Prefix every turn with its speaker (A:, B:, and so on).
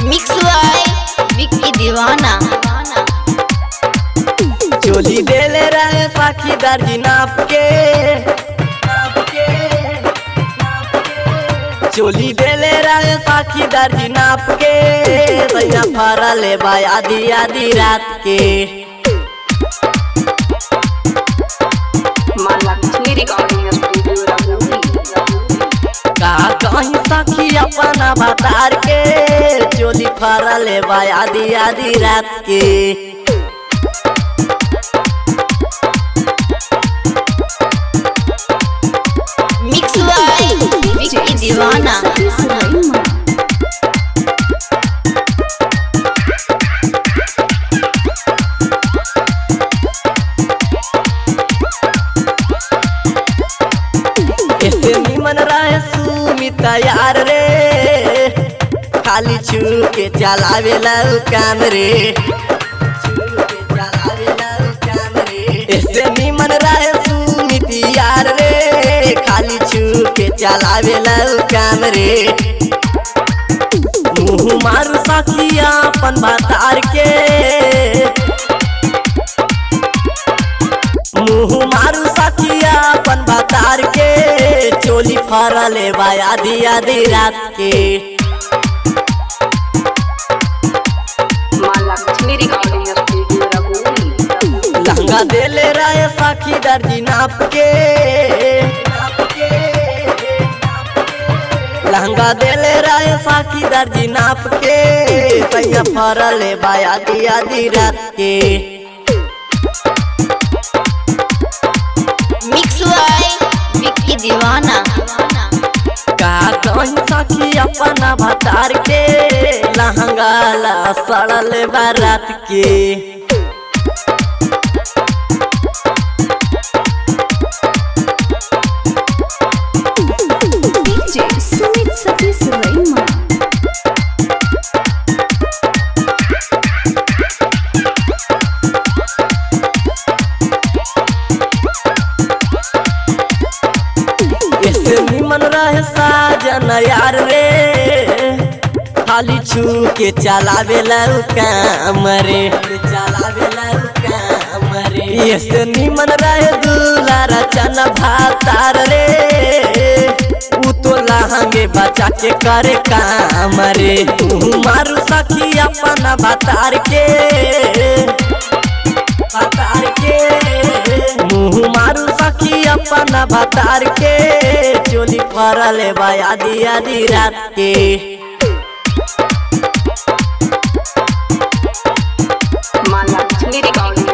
A: Mix by Vicky दीवाना।
B: चोली देले रहे साखी दर्जी नाप के, चोली देले रहे साखी दर्जी नाप के, सैया फरा ले बाय आधी आधी रात के। कहीं सखी अपना बतार के, चोली फरा ले बाय आधी आधी रात के।
A: मिक्स बाय विक्की दीवाना।
B: ऐसे निमन रहे सुमिता यार रे, खाली छू के चलावेला काम रे, ऐसे निमन रहे सुमिती यार रे, खाली छू के चलावेला काम रे। मुँह मारू सखिया अपन बतार के, मुँह मारू सखिया अपन बतार के, चोली फरा ले बाय आधी आधी रात के। लहंगा देले रहे साखी दर्जी नाप के, लहंगा देले रहे साखी दर्जी नाप के, सैया फरा ले बाय आधी आधी रात के।
A: मिक्स बाय विक्की दीवाना।
B: कहीं सखी अपना भतार के, लहंगा ला सड़ल बारात के। निमन रहे साजन यार रे, खाली छू के चलावेला काम रे, चलावेला काम रे। ऐसे निमन रहे दुलारा चन भातार रे, उ तो लहंगे बचा के करे काम रे। मारू सखी अपना बतार के, बतार के, मुँह मारू सखी अपना बतार के, चोली फरा ले बाय आधी आधी रात के।
C: माला लक्ष्मी रिकॉर्डिंग